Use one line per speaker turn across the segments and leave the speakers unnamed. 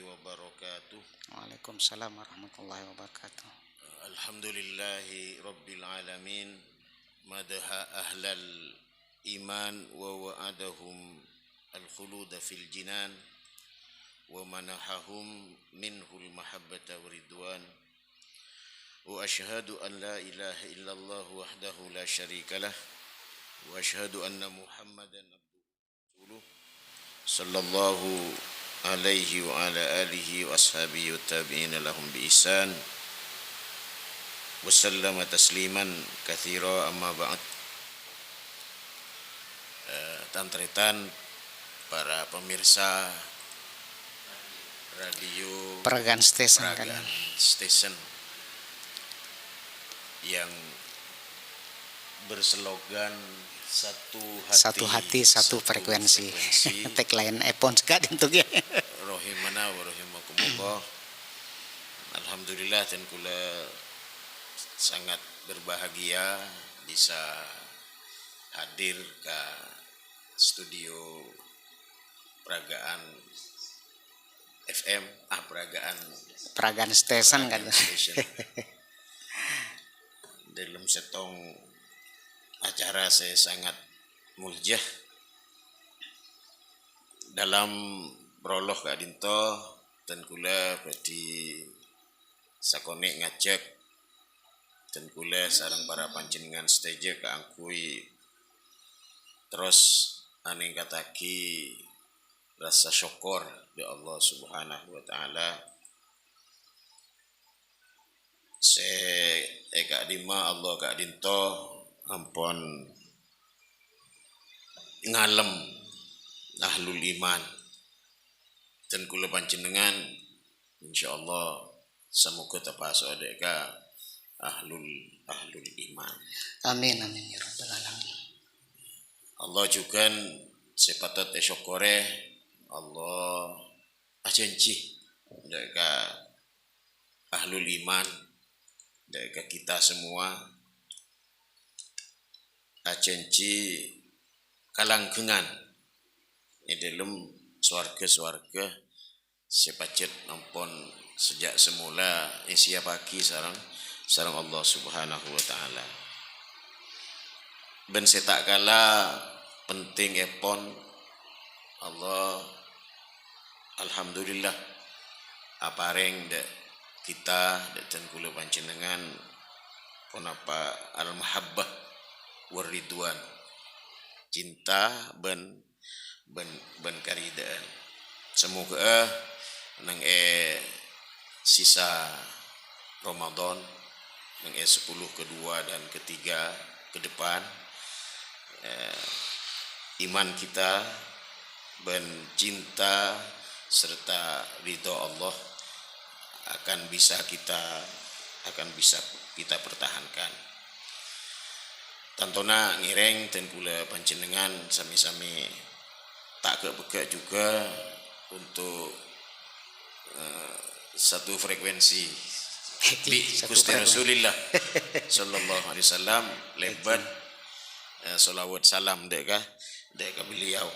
wabarakatuh.
Waalaikumsalam warahmatullahi wabarakatuh.
Alhamdulillahi rabbil alamin. Madaha ahlal iman wa wa'adahum al-khuluda fil jinan wa manahahum minhul mahabbata wa ridwan. Wa ashhadu an la ilaha illallah wahdahu la syarikalah wa ashhadu anna Muhammadan abduhu sallallahu alaihi wa ala alihi wa ashabihi wa tabi'ina lahum bi ihsan wa sallama tasliman katsira amma ba'd. Tantretan para pemirsa radio
Peragaan Station
Peragaan Station yang berslogan satu hati
satu frekuensi. Tagline iPhone sekali untuk ya.
Rohimana wa rahimakumullah. Alhamdulillah dan kula sangat berbahagia bisa hadir ke studio Peragaan FM,
Peragaan Station kan.
Station. Dalam setong acara saya sangat muljah dalam prolog Kak Dinto dan kula berarti sakone ngajak dan kula sareng para panjenengan stage keangkui terus aningkataki rasa syukur di Allah Subhanahu wa taala. Kak Dima Allah Kak Dinto ampun ngalem ahlul iman dan kula panjenengan insyaallah semoga terpasok deka ahlul iman.
Amin amin ya rabbal alamin.
Allah juga sepatat syukure Allah ajanji deka ahlul iman deka kita semua ajanji kalanggengan di dalam swarga sepacet ampun sejak semula isya pagi sareng Allah Subhanahu wa taala. Ben setak kala penting epon Allah alhamdulillah apareng dek kita dan kula panjenengan punapa al mahabbah war ridwan cinta ben karidaan. Semoga nang sisa Ramadan nang 10 kedua dan ketiga ke depan iman kita ben cinta serta ridho Allah akan bisa kita pertahankan. Tantona ngireng dan kula panjenengan sami-sami tak kebegak juga untuk satu frekuensi di Gusti Rasulillah sallallahu alaihi wasallam lebat sholawat salam deka beliau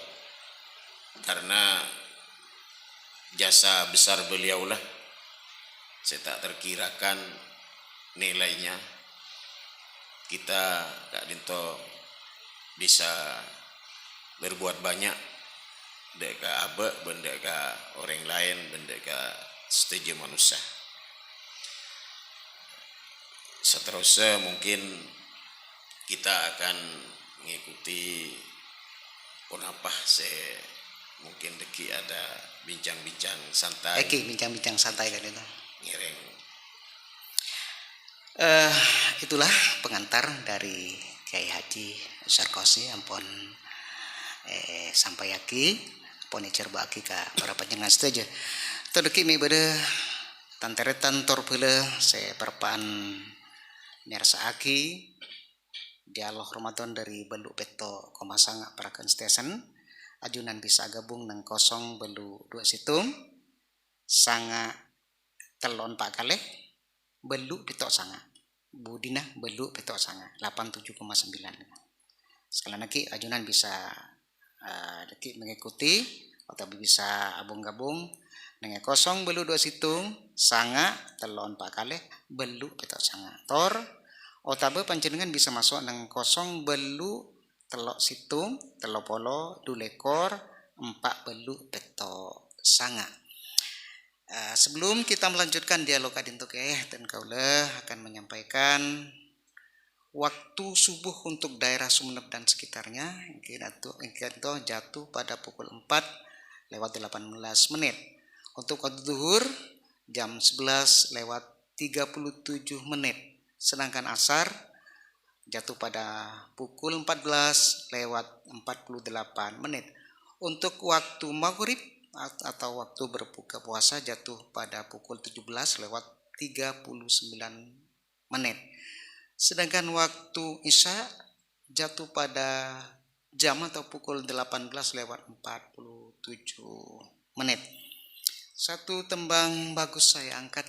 karena jasa besar beliau lah saya tak terkirakan nilainya kita Kak Dinto bisa berbuat banyak deka abe bendeka orang lain bendeka setuju manusia. Seterusnya mungkin kita akan mengikuti kenapa saya mungkin deki ada bincang-bincang santai.
Bincang-bincang santai kan itu.
Ngiring.
Itulah pengantar dari Kiai Haji Sarkosi ampun sampai aki ampun cerba aki ka para panjenengan setuju. Terdeki mi bade tanteretan torpele saya perpaan nyarsa aki dialog Ramadan dari Belu Peto Komasanga Peragaan Station ajunan bisa gabung nang 0 belu 2 situng sanga telon pak kaleh Belu Peto Sanga Budina Belu Peto Sanga 87,9. Sekali lagi ajunan bisa mengikuti atau bisa abung-gabung Nenge kosong belu 2 situng sanga telon pak kalih belu petok sanga tor otabe panjenengan bisa masuk neng kosong belu telok situng telok polo 2 lekor 4 belu petok sanga. Sebelum kita melanjutkan dialog adinto dan kaula akan menyampaikan waktu subuh untuk daerah Sumeneb dan sekitarnya itu jatuh pada pukul 4:18 menit. Untuk waktu zuhur jam 11:37 menit. Sedangkan asar jatuh pada pukul 14:48 menit. Untuk waktu maghrib atau waktu berbuka puasa jatuh pada pukul 17:39 menit. Sedangkan waktu isya jatuh pada jam atau pukul 18:47 menit. Satu tembang bagus saya angkat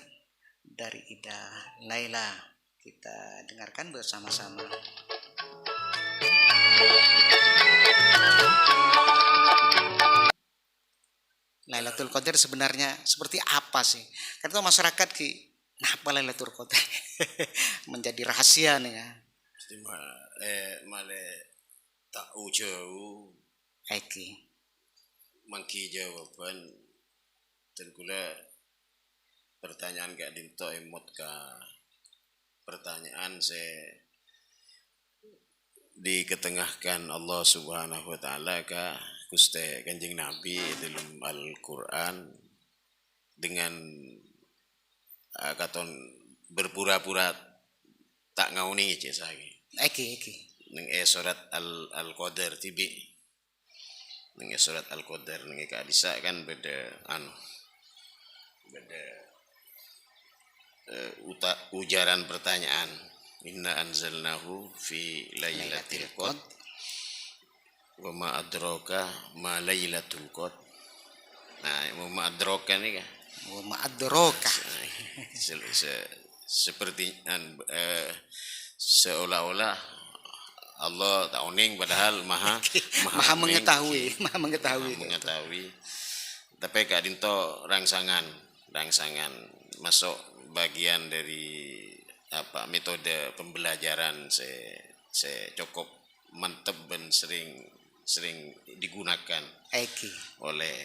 dari Ida Laila. Kita dengarkan bersama-sama. Lailatul Qadar sebenarnya seperti apa sih? Karena masyarakat kenapa Lailatul Qadar menjadi rahasia nih ya.
Male tak jauh
Eki.
mangki jawaban dan kula pertanyaan gak dinto emot ka pertanyaan saya diketengahkan Allah Subhanahu wa taala ka Gusti Kanjeng Nabi dalam Al-Qur'an dengan katon berpura-pura tak ngauni cek sagi.
Eki.
Neng surat Al-Qadar tibi. Neng surat Al-Qadar neng kadisa kan beda beda ujaran pertanyaan. Inna anzalnahu fi lailatul qadr. Wa ma adraka ma lailatul qadr. Nah, ma adraka ni kan.
Wa ma adraka.
Seperti seolah-olah Allah tak oning padahal maha
mengetahui.
Tapi Kak Dinto rangsangan masuk bagian dari metode pembelajaran saya cukup mantep dan sering digunakan oleh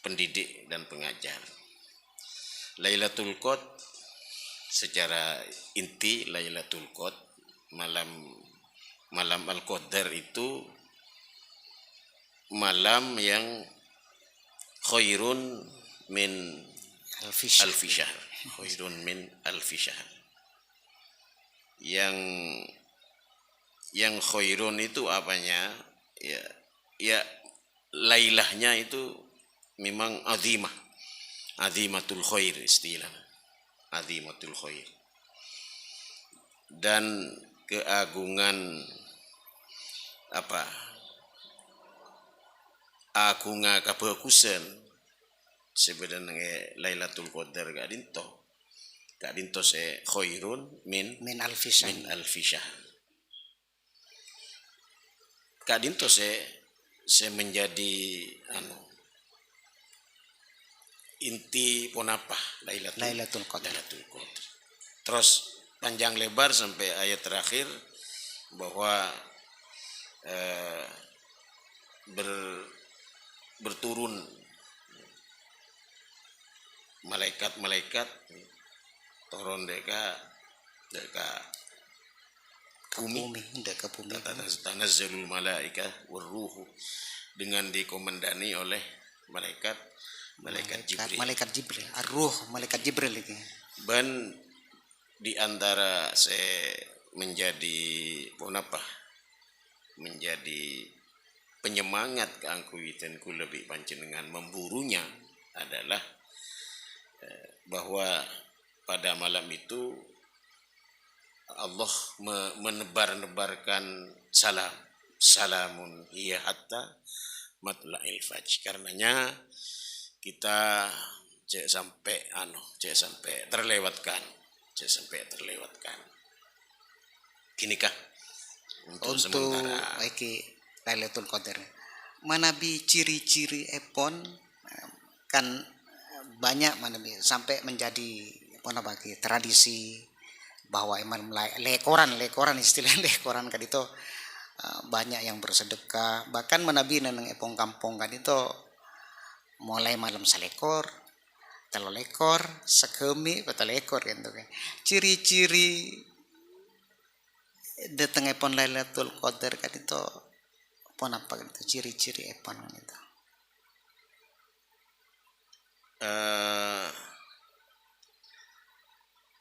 pendidik dan pengajar. Lailatul Qadr secara inti Lailatul Qadr malam Al-Qadar itu malam yang khairun min alfi syahr. Khairun min alfi syahr. Yang khairun itu apanya? Ya lailahnya itu memang azimatul khair istilah. Azimatul khair. Dan keagungan agunga kabagusan sebenarnya Lailatul Qadar Kak Dinto se khairun min alfi syahr. Kak Dinto se menjadi inti ponapa Lailatul Qadar. Terus panjang lebar sampai ayat terakhir bahwa berturun malaikat turun deka bumi tanazzalul malaika warruhu dengan dikomandani oleh malaikat Jibril.
Ar-Ruh, malaikat Jibril ini.
Dan di antara saya menjadi penyemangat keangkuitan ku lebih panjenengan memburunya adalah bahwa pada malam itu Allah menebar-nebarkan salamun hiya hatta matla'il fajr. Karenanya kita cek sampai terlewatkan. Ginikah untuk sementara
Lailatul Qadar. Manabi ciri-ciri epon kan banyak mana sampai menjadi apa bagi tradisi bahwa emang lekoran istilah lekoran kan itu banyak yang bersedekah, bahkan menabi nang epong kampung kan itu mulai malam salekor, telo lekor, sekemi, betul lekor gitu kan. Ciri-ciri datang epon Lailatul Qadar kan itu apa gitu, ciri-ciri epon kan itu.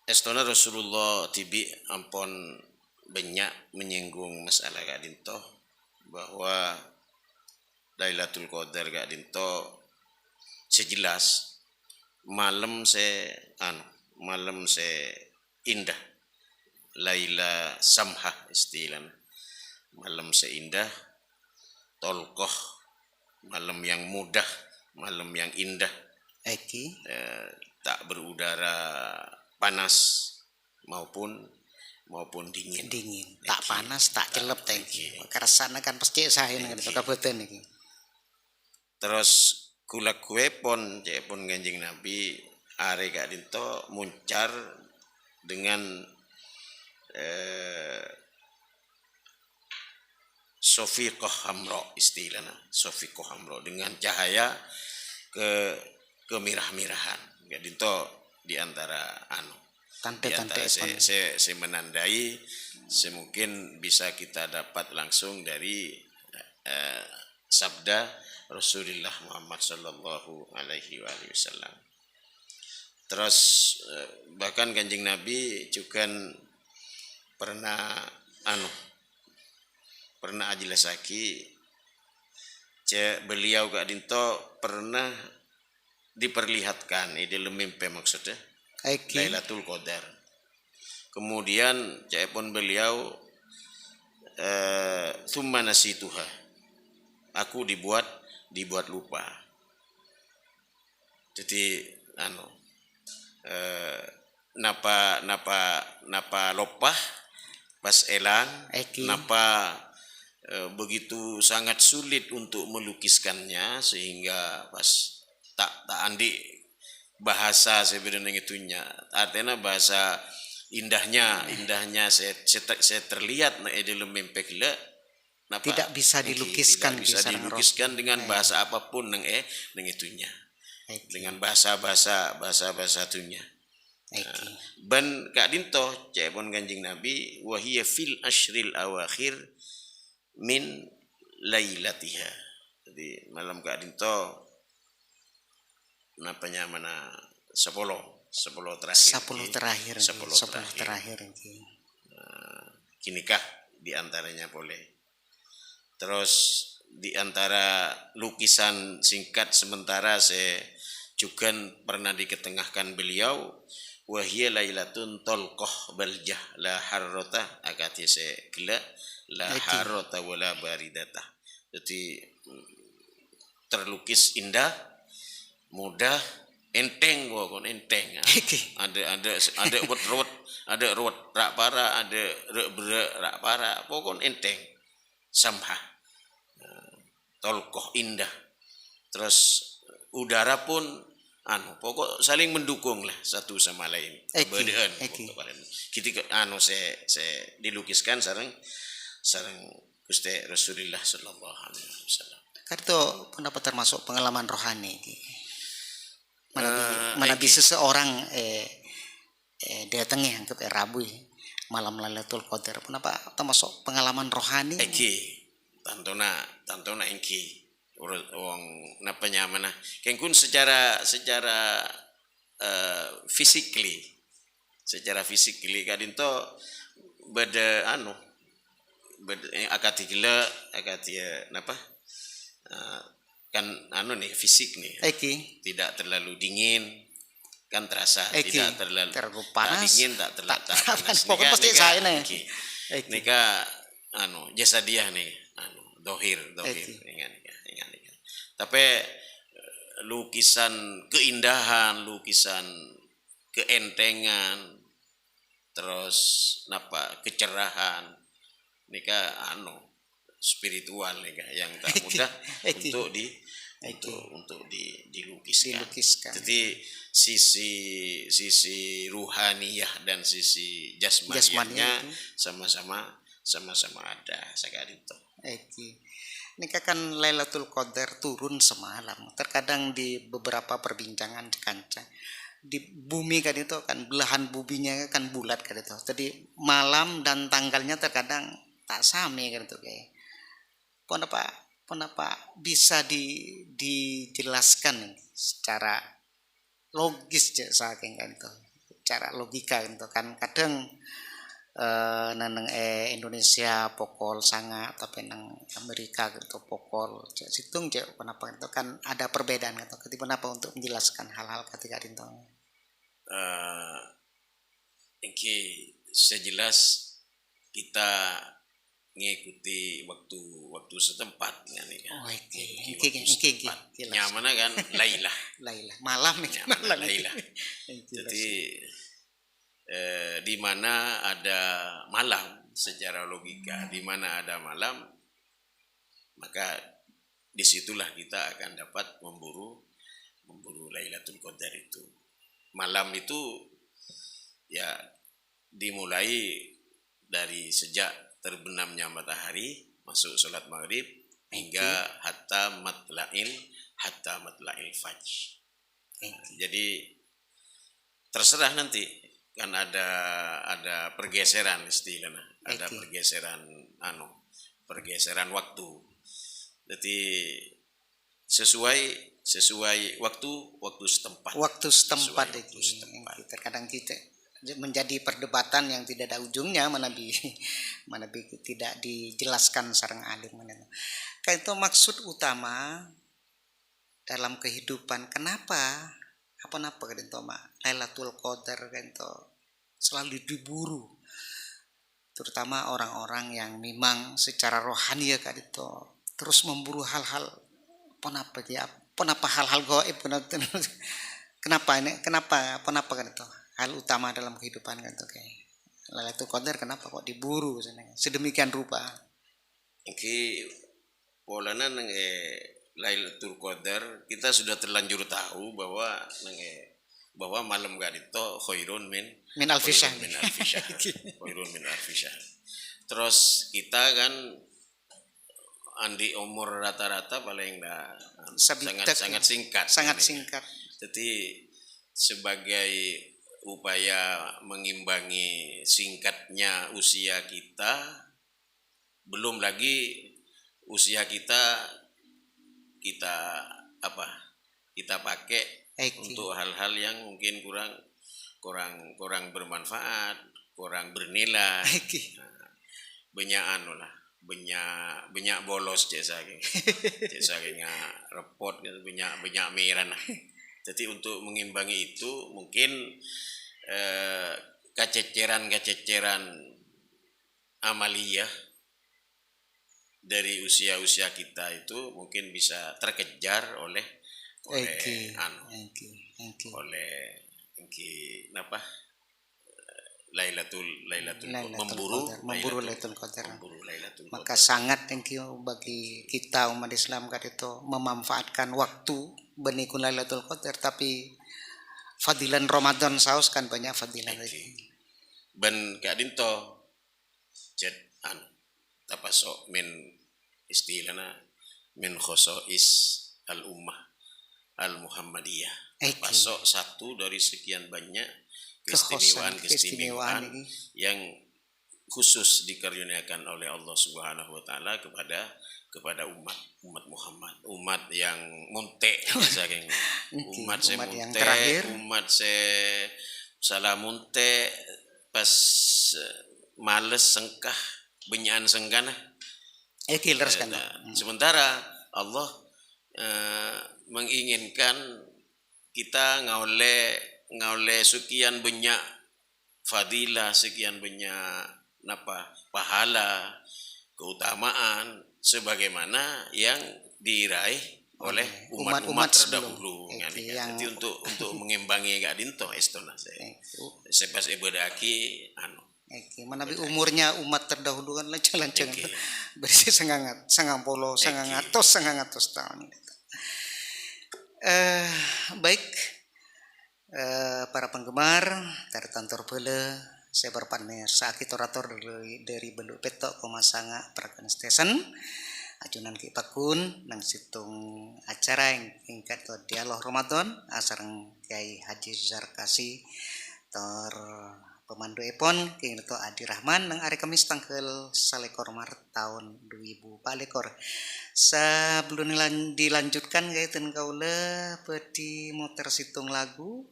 Estona Rasulullah tibi ampon banyak menyinggung masalah gak dinto bahwa Lailatul Qadar gak dinto sejelas malam indah, Laila Samhah istilahnya, malam seindah, tolkoh, malam yang mudah, malam yang indah, tak berudara panas maupun dingin.
Tak panas, tak celep karena kan pasti sahin kan itu kabupaten iki.
Terus kula kue pon Kanjeng Nabi are gak dinto muncar dengan sofiqoh hamro istilahnya, sofiqoh hamro dengan cahaya kemirah-mirahan gak dinto di antara
tante-tante
saya menandai semungkin bisa kita dapat langsung dari sabda Rasulullah Muhammad sallallahu alaihi wasallam. Terus bahkan Kanjeng Nabi juga pernah ajelasaki beliau gak dinto pernah diperlihatkan dalam mimpi maksudnya Lailatul Qadar. Kemudian pun beliau thumma nasituha, aku dibuat lupa. Jadi napa lopah pas elang, napa begitu sangat sulit untuk melukiskannya sehingga pas tak andi bahasa sebenarnya itunya, artinya bahasa indahnya saya terlihat dalam mimpi gila
tidak bisa dilukiskan
dengan bahasa apapun nang itunya, dengan bahasa itunya. Ban kak dinto cepon Kanjeng Nabi wahia fil ashril awakhir min lailatiha. Jadi malam kak dinto napanya mana 10 terakhir kinikah diantaranya boleh. Terus diantara lukisan singkat sementara saya juga pernah diketengahkan beliau wahia lailatun tolqoh baljah la harrota akati saya gila la harrota wala baridata. Jadi terlukis indah, mudah, enteng enteng. Ada ruwet rak para, ada rak para, pokon enteng. Samhah. Tolkoh indah. Terus udara pun pokok saling mendukung lah satu sama lain. Keberadaan. Ketika saya dilukiskan sareng Gusti Rasulullah sallallahu alaihi wasallam.
Kartu pendapat termasuk pengalaman rohani menabi seseorang datangnya ke Rabu malam Lailatul Qadar kenapa termasuk pengalaman rohani
tantona engki wong napanya mana kengkun secara physically kadinto beda akati napa kan nih fisik nih tidak terlalu dingin kan terasa tidak terlalu
panas
dingin tak terlalu panas
pokoknya pasti saya
nika jasadiah nih dohir ingat tapi lukisan keindahan, lukisan keentengan, terus kecerahan nika spiritual nika yang tak mudah untuk dilukis.
dilukiskan.
Jadi sisi ruhaniyah dan sisi jasmaniyahnya sama-sama ada sakadito.
Ini kan Lailatul Qadar turun semalam. Terkadang di beberapa perbincangan di kancah di bumi kan itu kan belahan buminya kan bulat kan itu. Jadi malam dan tanggalnya terkadang tak sama kan itu kayak. Kenapa bisa dijelaskan secara logis saking kan itu. Cara logika itu kan kadang nang Indonesia pokol sangat tapi nang Amerika gitu pokol situng kenapa itu kan ada perbedaan gitu kenapa untuk menjelaskan hal-hal ketika itu
Ini sejelas kita mengikuti waktu setempat kan nyaman kan Lailah
malam
Lailah jadi di mana ada malam secara logika, di mana ada malam maka disitulah kita akan dapat memburu Lailatul Qadar itu. Malam itu ya dimulai dari sejak terbenamnya matahari masuk sholat maghrib hingga hatta matla'il fajr. Jadi terserah nanti kan ada pergeseran istilahnya, ada pergeseran waktu. Jadi sesuai waktu setempat.
Waktu setempat. Terkadang kita menjadi perdebatan yang tidak ada ujungnya mana tidak dijelaskan sareng alim mana. Kayak itu maksud utama dalam kehidupan. Kenapa kan itu Lailatul Qadar kan itu selalu diburu, terutama orang-orang yang memang secara rohani ya kan itu terus memburu hal-hal hal-hal gaib kenapa kan itu hal utama dalam kehidupan kan itu kayak Lailatul Qadar kenapa kok diburu sedemikian rupa.
Polana Lailatul Qadar kita sudah terlanjur tahu bahwa malam gadito khairun min alfisyahr. Khairun min alfisyahr. Terus kita kan andi umur rata-rata paling sangat singkat. Jadi sebagai upaya mengimbangi singkatnya usia kita, belum lagi usia kita pakai untuk hal-hal yang mungkin kurang bermanfaat, kurang bernilai. Banyak bolos saking repot gitu, banyak miran. Jadi untuk mengimbangi itu mungkin kececeran amaliyah dari usia kita itu mungkin bisa terkejar oleh Lailatul memburu Lailatul Qadar.
Maka sangat bagi kita umat Islam kan itu memanfaatkan waktu benikun Lailatul Qadar, tapi fadilan Ramadan saus kan banyak fadilan lagi.
Ben kadinto jet tapasok min istilahna min khosois al-ummah al-Muhammadiyah. Pasok satu dari sekian banyak keistimewaan yang khusus dikaruniakan oleh Allah Subhanahu wa taala kepada umat Muhammad, umat yang munte saking umat salah munte pas males sengkah benyaan senggana. Sementara Allah menginginkan kita ngaule sekian banyak fadilah, sekian banyak pahala, keutamaan sebagaimana yang diraih oleh umat-umat terdahulu. Jadi untuk mengimbangi gak dinto istona saya sepas ibadaki
Manabi umurnya umat terdahulu kan lancar bersih sangat polo sangat tahun. Eh, baik, para penggemar dari Tantor Bele, saya berpartner sakit orator dari Beluk Petok Komasanga Prakan Station, ajunan ki pakun nang situng acara yang tingkat dialog Ramadan asarang Kiai Haji Zarkasi tor pemandu epon king to Adi Rahman nang hari Kamis tanggal 1 Maret tahun 2024. Sebelum dilanjutkan kaitan kaula peti motor situng lagu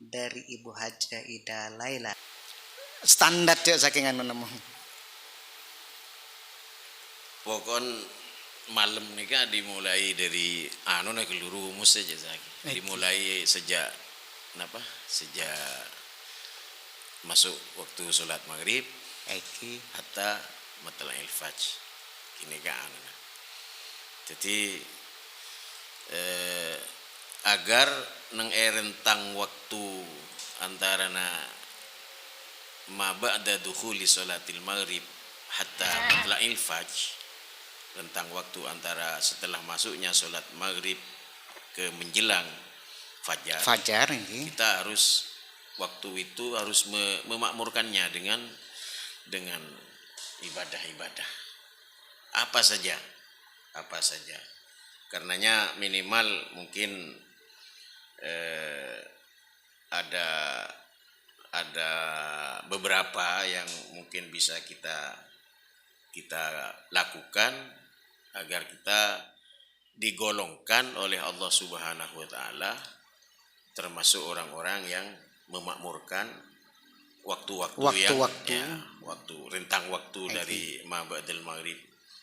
dari Ibu Haja Ida Laila. Standar cek saking anu nemu.
Pokon malam nih kan dimulai dari anu nak keluru rumus saja Zaki. Dimulai sejak kenapa? Sejak masuk waktu sholat maghrib hatta matla'il fajr. Ini kan anu. Jadi agar nang rentang waktu antara ma ba'da dukhuli sholatil maghrib hatta matla'il fajr, rentang waktu antara setelah masuknya sholat maghrib ke menjelang fajar
ini.
Kita harus waktu itu harus memakmurkannya dengan ibadah-ibadah apa saja. Karenanya minimal mungkin ada beberapa yang mungkin bisa kita lakukan agar kita digolongkan oleh Allah Subhanahu wa taala termasuk orang-orang yang memakmurkan waktu-waktu yang rentang waktu dari ma'ba'dal maghrib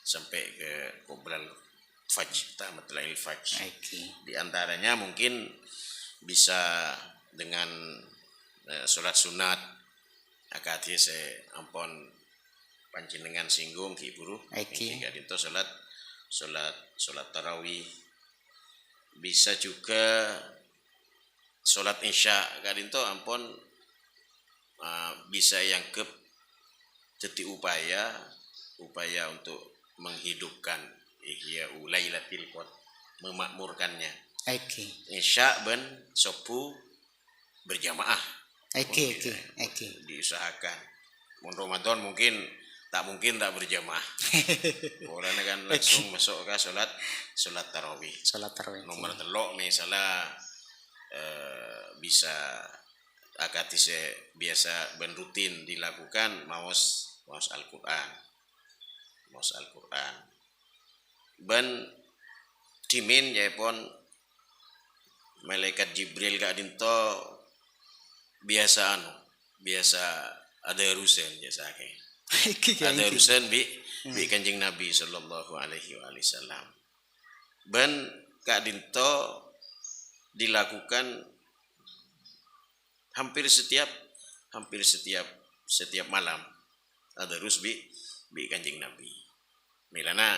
sampai ke qoblal fajr, matla'il fajr. Di antaranya mungkin bisa dengan sholat sunat akati se ampon panjenengan singgung ki buru jika itu sholat tarawih, bisa juga sholat isya kadinto ampon bisa yang ke jadi upaya untuk menghidupkan ihya lailatul qadar, memakmurkannya. Isya ben sopu berjamaah. Diusahakan. Mun Ramadan mungkin tak berjamaah. Orangnya kan langsung masuk ke sholat tarawih. Nomor telok misalnya bisa akati biasa ben rutin dilakukan maos Al-Qur'an. Ben dimin ya pon malaikat Jibril gak dinto biasa ada urusan biasa ada urusan bi Kanjeng Nabi sallallahu alaihi wasallam. Ben gak dinto dilakukan hampir setiap malam ada urus bi Kanjeng Nabi. Milana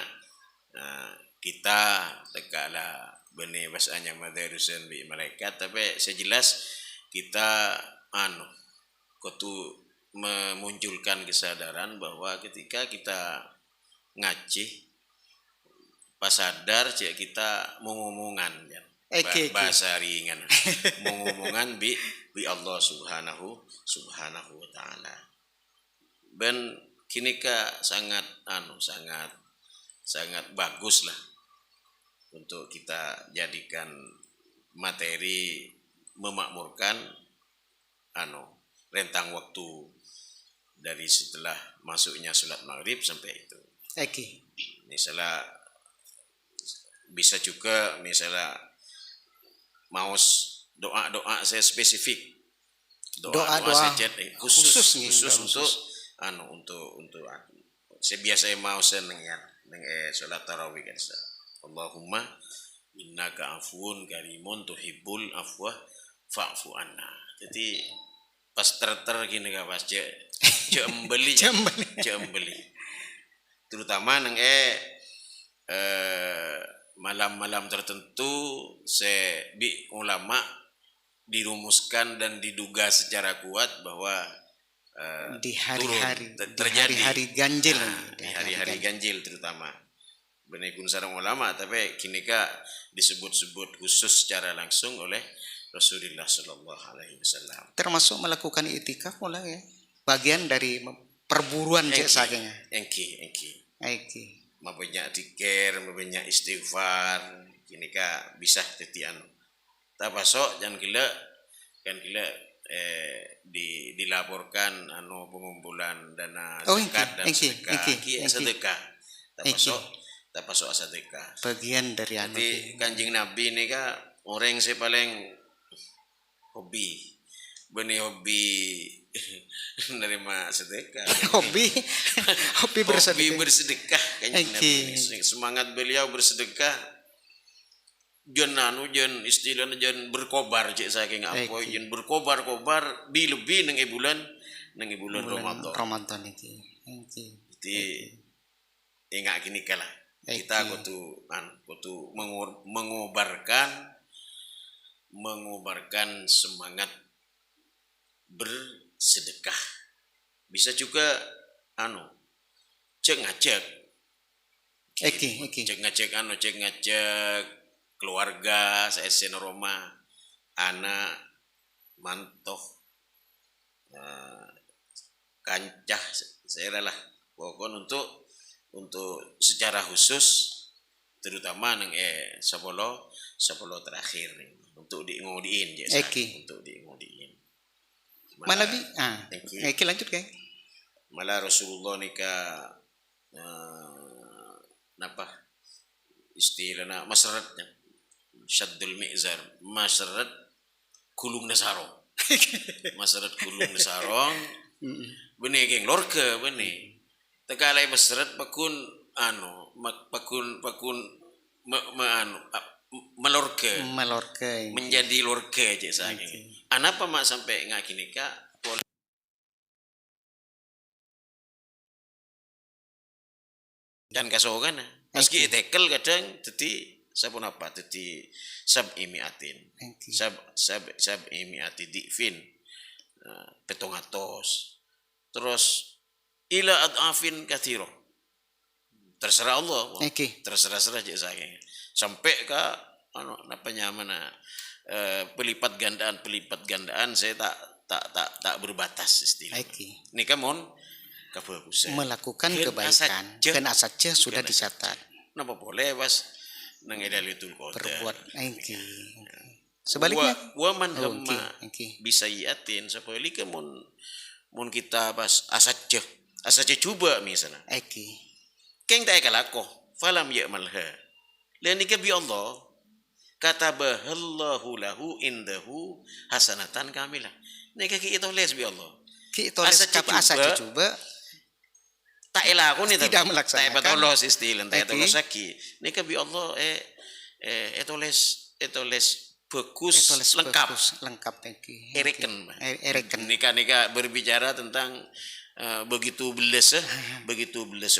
kita tekala bene bahasanya madarusan bi malaikat, tapi sejelas kita kudu memunculkan kesadaran bahwa ketika kita ngaji pas sadar cek kita mengomongan ya. Bahasa ringan mengomongan bi Allah subhanahu wa ta'ala. Ben kini sangat bagus lah untuk kita jadikan materi memakmurkan rentang waktu dari setelah masuknya sholat maghrib sampai itu. Misalnya bisa juga maus doa saya spesifik doa saya khusus untuk saya biasa mau seneng ya sholat tarawih kan. Allahumma innaka afuwun karimun tuhibbul afwa fa'fu anna. Jadi pas gini ka pas embeli terutama nang malam-malam tertentu ulama dirumuskan dan diduga secara kuat bahwa
di hari-hari ganjil
di hari-hari ganjil terutama benih kun sarang ulama tapi kini ka disebut-sebut khusus secara langsung oleh Rasulullah Sallallahu Alaihi Wasallam.
Termasuk melakukan itikaf mulai ya. Bagian dari perburuan cek sakingnya.
Engki. Mabanyak dikir, mabanyak istighfar, kini ka bisa tetian. Tapasok jangan gila dilaporkan pengumpulan dana zakat dan sedekah. Tapasok sedekah.
Bagian dari
Jadi Kanjeng Nabi ini ka orang saya paling hobi menerima sedekah.
hobi
bersedekah Kanjeng Nabi. Semangat beliau bersedekah. Jen istilahnya jen berkobar cek saking apa jen berkobar lebih nang bulan
Ramadan iki.
Jadi ingat gini kalah kita kudu mengobarkan semangat bersedekah. Bisa juga cek ngajak keluarga saya Roma, anak, mantoh, kancah, saya lah pokoknya untuk secara khusus terutama nang sepuluh terakhir untuk ngodiin untuk ngodiin.
Malah lanjut kayak.
Malah Rasulullah nikah napa istilahnya masyaratnya syaddul mi'zar masyarat kulung nasarong masyarat kulung nasarong benih geng lorke benih tekalai masyarat pakun melorke menjadi lorke aja saking anapa mak sampai ngak kini kak dan kasogan meski tekel kadang jadi sabun apa jadi sab imiatin difin petongatos terus ila adafin kathiro terserah Allah terserah aja saya sampai ke pelipat gandaan saya tak berbatas istilah ini kamu
melakukan kebaikan kena saja sudah dicatat.
Napa boleh was nang edalitul qadar.
Berbuat sebaliknya
waman hamma bisa yatin sepelika mun kita pas asaja coba misalnya. Keng tak kalako falam ya'malha. Lain ika bi Allah katabahallahu lahu indahu hasanatan kamilah. Nek ki itu les bi Allah.
Ki itu les asaja coba
tak elak ni
tidak melaksanakan.
Tak patolos istilah tak patolos saki. Nika bi Allah itu les bagus
lengkap
ereken. Nika berbicara tentang begitu belas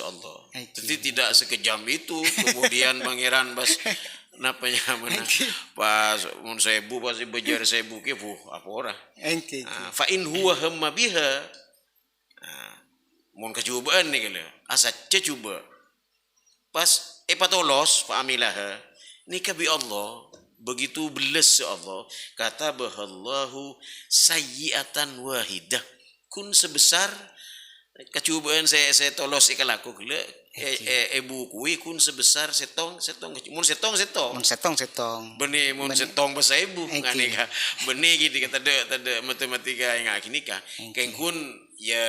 Allah. Jadi tidak sekejam itu kemudian pangeran bas napanya mana pas mun sebu pasti bejar sebu ke apa ora. Fa in huwa hamma biha mun kecubaan ni kala asat coba pas patolos fa amilah ni bi Allah begitu belas Allah kata bahallahu sayyiatan wahidah kun sebesar kecubaan saya tolos ikalaku kala ibu kui kun sebesar setong mun setong benih mun setong bahasa ibu ngani ka benih gitu kata ada matematika yang akini ka keng kun ya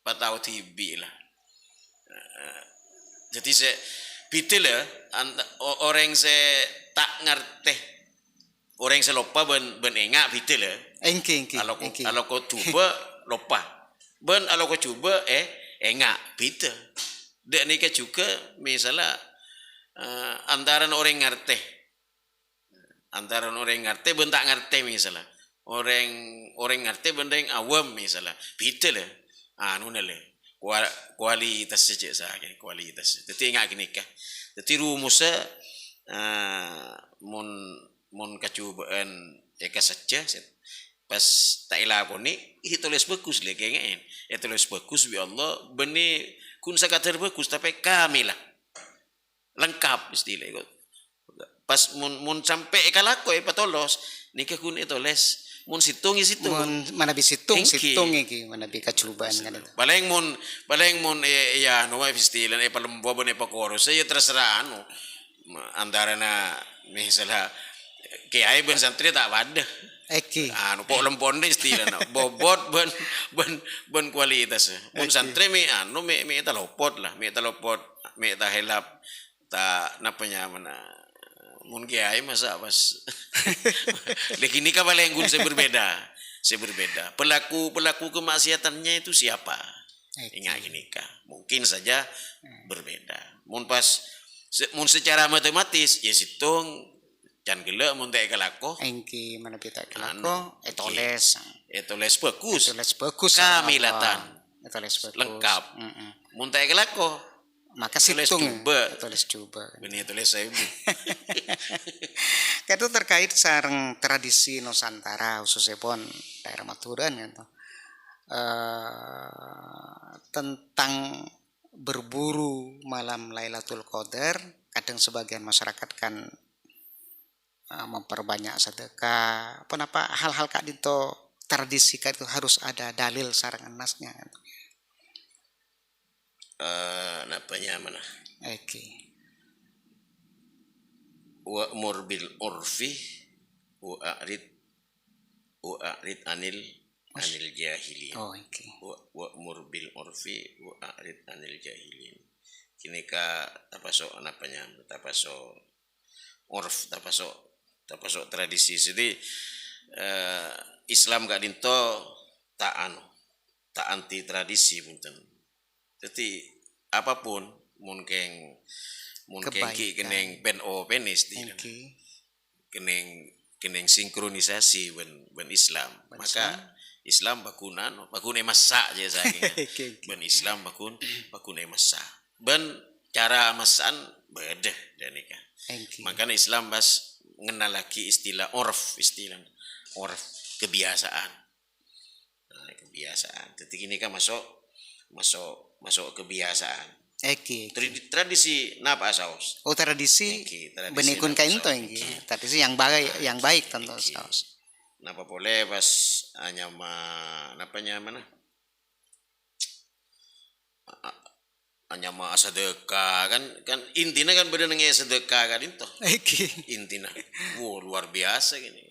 patau tibi lah. Jadi saya betul lah orang saya tak ngerti orang saya lupa ben engak betul lah. Kalau kau coba lupa ben kalau kau coba engak betul. Dek nikah juga misalnya antaran orang ngerti ben tak ngerti misalnya orang ngerti ben yang awam misalnya betul lah. Nunale kualitas saja saya kualitas. Jadi ingat gini kah. Jadi rumusnya mun kecubaan saja pas tak ilakoni itu les bagus le kengin. Itu les bagus bi Allah beni kun sakater bagus tapi kamilah. lengkap istilah ikut. Pas mun sampai kalako patolos nikah kun itu les mun situng
mun mana bisa situng
Engki.
iki mana bisa kacubaan kan itu.
paling mun ya no istilah palembobon pakoros saya terserah anu antara na misalnya kiai ben santri tak ada
Eki.
anu pok lempon istilah na bobot ben kualitas mun santri mi anu mi talopot lah mi tahelap ta napanya mana mun kiai masa pas lagi ini kabalenggun saya berbeda pelaku kemaksiatannya itu siapa ingat ini mungkin saja berbeda mun secara matematis ya situng can gele mun teh kalako
Engki mana bisa kalako etoles
bagus
kamilatan
etoles bagus lengkap mun teh kalako
maka situng
tulis coba benih tulis saya
itu terkait sareng tradisi Nusantara khususnya pun daerah Maturan gitu. Tentang berburu malam Lailatul Qadar kadang sebagian masyarakat kan memperbanyak sedekah kenapa hal-hal kak dito tradisi kak itu harus ada dalil sareng nasnya gitu.
Napanya mana?
Oke.
Wa'mur bil urfi wa'rid anil jahilin.
Oh, oke.
Wa'mur bil urfi wa'rid anil jahilin. Kini ka tapasok napanya? Tapasok urf, tapasok tradisi. Jadi Islam gak dinto tak anti tradisi punten. Jadi apapun mungkin keneng pen penis keneng sinkronisasi ben Islam maka Islam bakuna masak je saya ben Islam bakuna masak ben cara masan beda dan ika makanya Islam bas ngenalaki istilah orf kebiasaan jadi ini kan masuk kebiasaan. Tradisi napa saus?
Oh tradisi benikun kain to tradisi yang baik tentu saus.
Napa boleh pas hanya napanya mana? Hanya sedekah kan intinya kan beda dengan sedekah kan itu. Intinya. Luar biasa gini.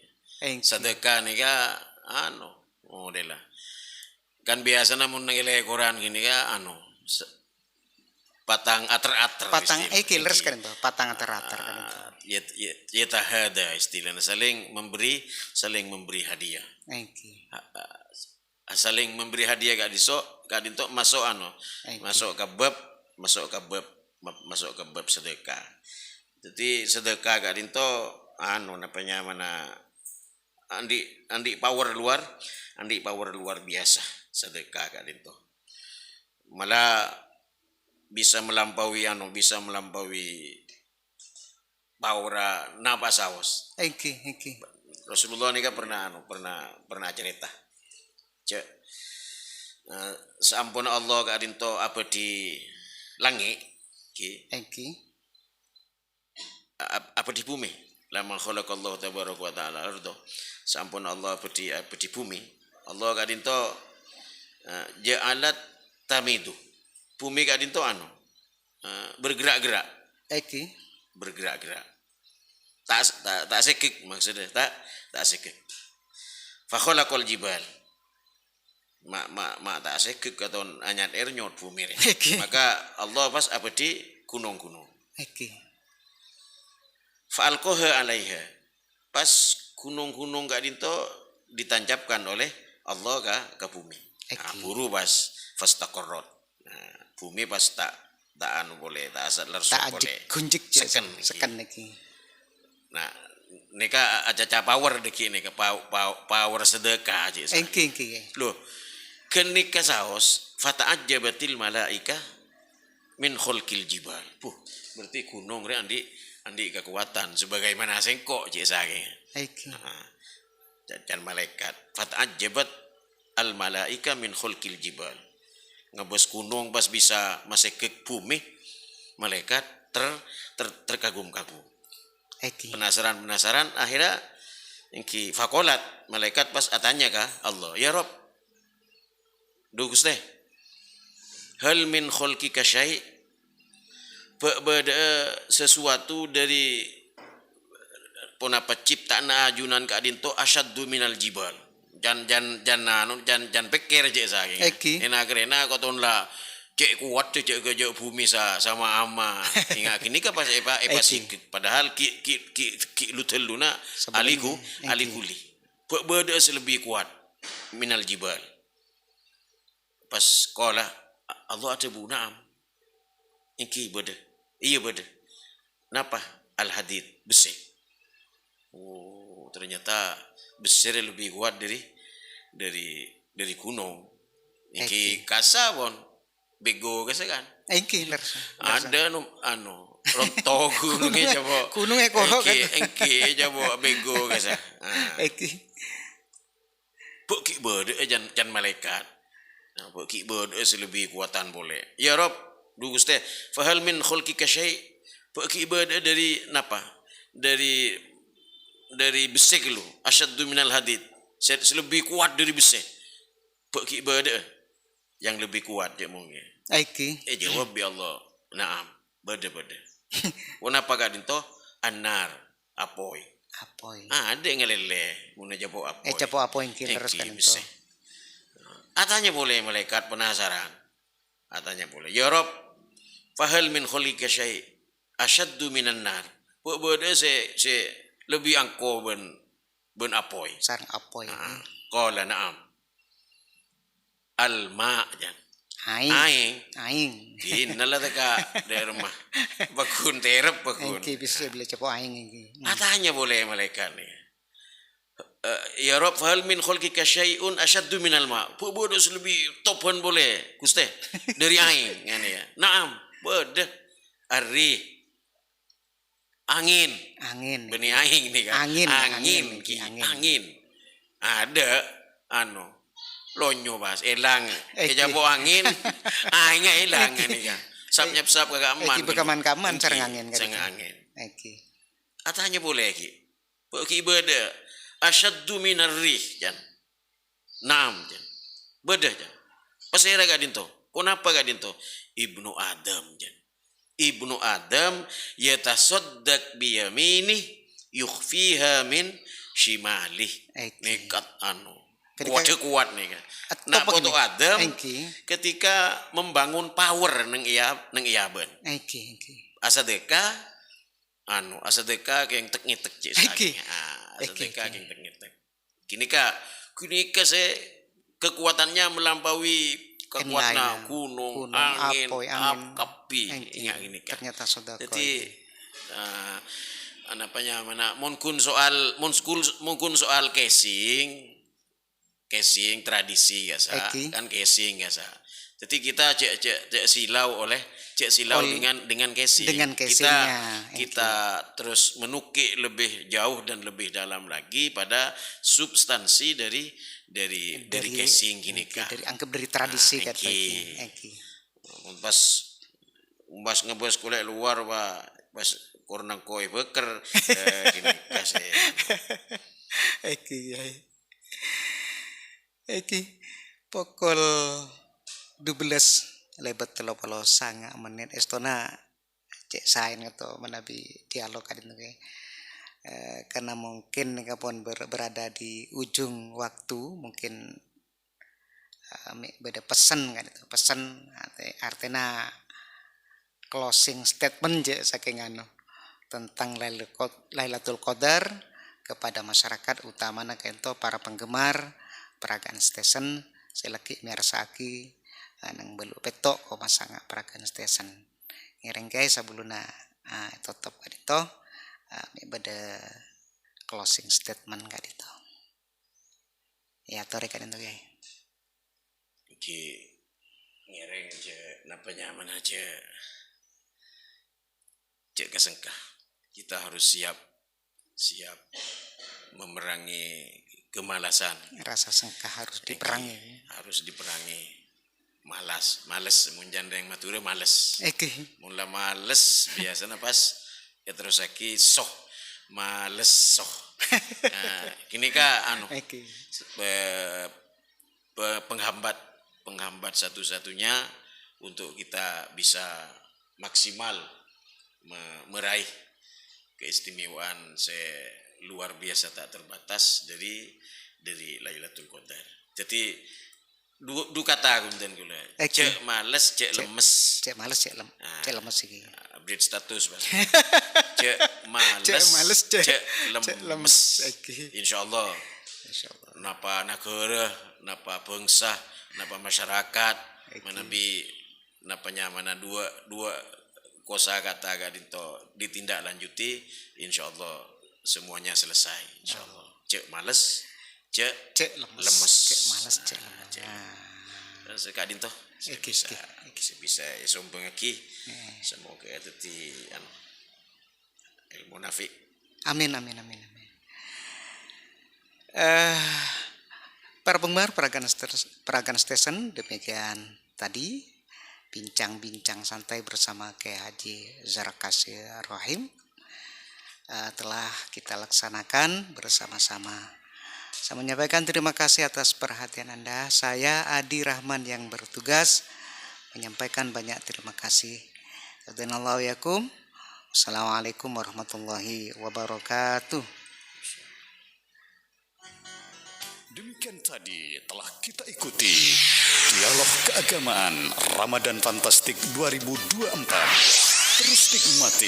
Sedekah nih model lah. Kan biasa namun nilai Quran gini patang ater-ater
patang killers kan itu patang ater-ater kan
ya tahada istilahnya saling memberi hadiah saling memberi hadiah gak dinto masuk ke bab sedekah jadi sedekah gak dinto napanya mana andi power luar biasa sedekah gak dinto malah bisa melampaui paura napa saos. Rasulullah ini kan pernah cerita. Seampun Allah gak dinto apa di langit apa di bumi. Lama khalaqallahu tabaraka wa ta'ala ardo. Seampun Allah apa di bumi. Allah gak dinto ja'alat tamidu. Bumi gak dinto bergerak-gerak. Bergerak-gerak. Tak sekik maksudnya, tak sekik. Fa khalaqal jibal. Mak tak sekik atau anyat air nyot bumi. Maka Allah pas apa di gunung-gunung. Fa alqaha 'alaiha. Pas gunung-gunung gak dinto ditancapkan oleh Allah ke bumi. Buru pas fastaqarrat. Bumi pas tak boleh tak asal langsung boleh
kunjik sekan lagi
nah nika aja power deki nika power sedekah aja loh kenika saos fata'ajjabatil malaika min khalqil jibal berarti gunung re andi kekuatan sebagaimana sengkok je sage dan malaikat fata'ajjabat al malaika min khalqil jibal ngebos gunung pas bisa masih ke bumi malaikat terkagum-kagum.
Eki.
Penasaran akhirnya engki fakolat malaikat pas atanya ka Allah, ya Rob, dugus teh, hal min khalqika syai', beda sesuatu dari punapa ciptaan ajunan ka adinto asyaddu minal jibal. Jan peker je saking.
Eki.
Ena grena koton la cek kuat cek ke bumi sama ama. Ingat kini ka pas epa sikit padahal ki luteluna alikuli. Beda selebih kuat minal jibal. Pas sekolah Allah ada bunam. Iki beda. Iya beda. Napa? Al-hadid, besi. Oh, ternyata besi lebih kuat dari gunung. Iki kasabon bego kasa kan.
Iki
Ada rontok gunungnya jabo.
Gunungnya korok kan.
Engki jabo bego kasa.
Iki.
Beki berde jan malaikat. Nah, beki berde selebih kuatan boleh. Ya Rob, dugus teh, fahal min khalqika syai', beki berde dari napa? Dari besi lu, asyaddu minal hadid, lebih kuat dari besi. Beki berde yang lebih kuat je mungkin.
Iki.
Jawab bi Allah, naam, berde. Kenapa gak dinto? Anar, apoy. Ada yang ngelele, muna jabo apoy.
Jabo apoy yang terus kan itu.
Atanya boleh malaikat penasaran. Atanya boleh. Ya Rob, fahal min khalqika syai' asyaddu minan nar. Berde se lebih angko ben apoy.
Sarang apoy.
Qala na'am. Al-ma' jan. Aing. Innala ka dari rumah. Bakun terep bakun.
Engki bisa beli cepo aing engki.
Atanya boleh malaikat ni. Ya Rob, fahal min khalqika syai'un asyaddu minal ma'. Bodoh lebih topan boleh. Guste dari aing ngene ya. Naam, bede. Arri angin. Benih aing nih kan. Angin. Ada lonyo bahas elang. Kejabo angin. Aingnya elang nih kan. Sap kagak aman.
Eki bekaman-kaman sareng angin kan.
Sareng angin.
Eki.
Atanya boleh ki. Beki beda. Asyaddu minar rih jan. Naam jan. Beda jan. Pasera gak dinto. Kenapa gak dinto? Ibnu Adam jan. Ibnu Adam yatasaddaq biyamini yukhfiha min shimalih. Nekat kuat nih kan. Nah foto Adam ketika membangun power neng iyaben. Asadeka yang tek-ngitek cik asadeka yang tek-ngitek. Kini ka se kekuatannya melampaui kekuatan gunung, angin, api, ini kan.
Ternyata sodako.
Jadi mungkin soal casing tradisi ya kan casing ya. Jadi kita cek silau dengan casing.
Dengan casingnya.
Kita terus menukik lebih jauh dan lebih dalam lagi pada substansi dari casing gini kan.
Anggap dari tradisi kan.
Pas ngebos kuliah luar pas kornang koi beker gini kasih.
Eki pokol 12 lebet 39 menit estona cek sain atau menabi dialog kadin ke karena mungkin kapon berada di ujung waktu mungkin beda pesan kan itu pesan artinya closing statement je saking tentang Lailatul Qadar kepada masyarakat utamanya kento para penggemar peragaan stesen selaki miarsaki nang belu petok ko masanga peragaan stesen ngereng guys sabuluna tetep kadito beda closing statement kadito ya tore kadito guys
iki ngereng je napa nyaman aja cek kesengkah kita harus siap memerangi kemalasan.
Rasa sengkah harus diperangi.
males munjanda yang mature males. Mula males biasanya pas ya terus lagi males. Nah, kini penghambat satu-satunya untuk kita bisa maksimal meraih keistimewaan luar biasa tak terbatas dari Lailatul Qadar. Jadi dua kata kemudian kula. Cek males, cek lemes.
Cek males, cek lemes iki.
Update status Mas. Cek males, cek lemes. Insyaallah. Napa negara, napa bangsa, napa masyarakat, menabi napanya mana dua kosa kata gadinto ditindaklanjuti, insyaallah semuanya selesai. Insyaallah. Cek males, cek lemes.
Cek males, cek lemes.
Sekadin toh bisa sombong lagi. Semoga itu ilmu nafik.
Amin. Para penggemar Peragan Station, demikian tadi bincang-bincang santai bersama Kiai Haji Zarakasih Rohim telah kita laksanakan bersama-sama. Saya menyampaikan terima kasih atas perhatian Anda. Saya Adi Rahman yang bertugas menyampaikan banyak terima kasih. Assalamualaikum warahmatullahi wabarakatuh.
Demikian tadi telah kita ikuti dialog keagamaan Ramadan Fantastik 2024. Terus nikmati